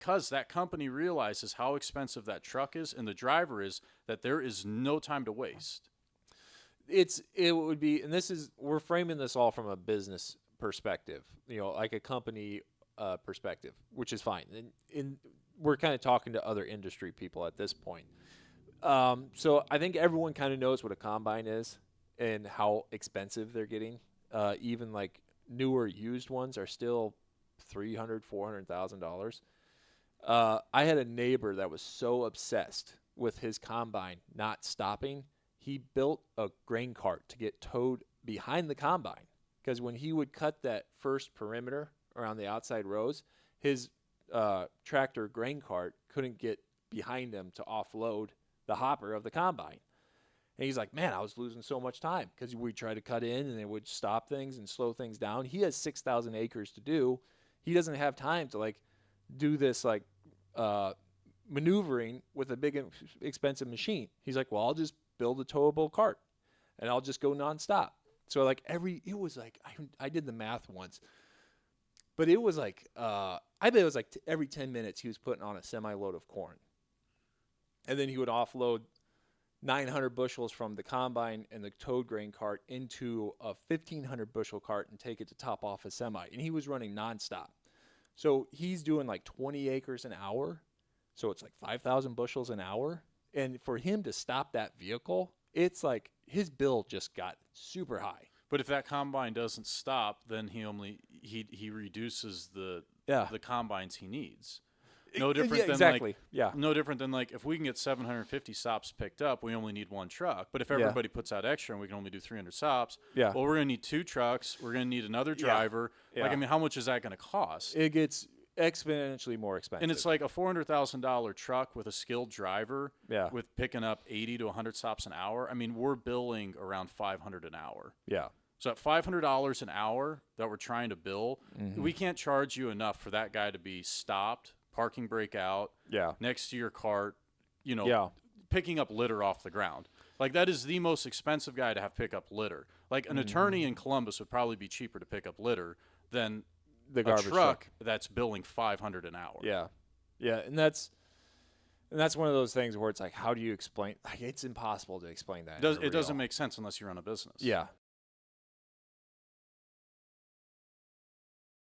because that company realizes how expensive that truck is and the driver is, that there is no time to waste. It would be, and we're framing this all from a business perspective, like a company perspective, which is fine. And we're kind of talking to other industry people at this point. So I think everyone kind of knows what a combine is and how expensive they're getting. Even like newer used ones are still $300,000-$400,000. I had a neighbor that was so obsessed with his combine not stopping, he built a grain cart to get towed behind the combine, because when he would cut that first perimeter around the outside rows, his tractor grain cart couldn't get behind him to offload the hopper of the combine. And he's like, man, I was losing so much time, because we try to cut in and it would stop things and slow things down. He has 6,000 acres to do. He doesn't have time to like do this like maneuvering with a big expensive machine. He's like, well, I'll just build a towable cart and I'll just go nonstop. So like it was like, I did the math once, but it was like, I bet it was like every 10 minutes he was putting on a semi-load of corn. And then he would offload 900 bushels from the combine and the towed grain cart into a 1,500 bushel cart and take it to top off a semi. And he was running nonstop. So he's doing like 20 acres an hour. So it's like 5,000 bushels an hour. And for him to stop that vehicle, it's like his bill just got super high. But if that combine doesn't stop, then he reduces the combines he needs. No different than exactly. No different than like if we can get 750 stops picked up, we only need one truck. But if everybody puts out extra and we can only do 300 stops, well, we're gonna need 2 trucks. We're gonna need another driver. Yeah. Like, I mean, how much is that gonna cost? It gets exponentially more expensive. And it's like a $400,000 truck with a skilled driver with picking up 80 to 100 stops an hour. I mean, we're billing around $500 an hour. Yeah. So at $500 an hour that we're trying to bill, we can't charge you enough for that guy to be stopped, parking brake out, next to your cart, picking up litter off the ground. Like, that is the most expensive guy to have pick up litter. Like, an attorney in Columbus would probably be cheaper to pick up litter than the garbage truck that's billing $500 an hour. Yeah, and that's one of those things where it's like, how do you explain? Like, it's impossible to explain that. It doesn't make sense unless you run a business. Yeah,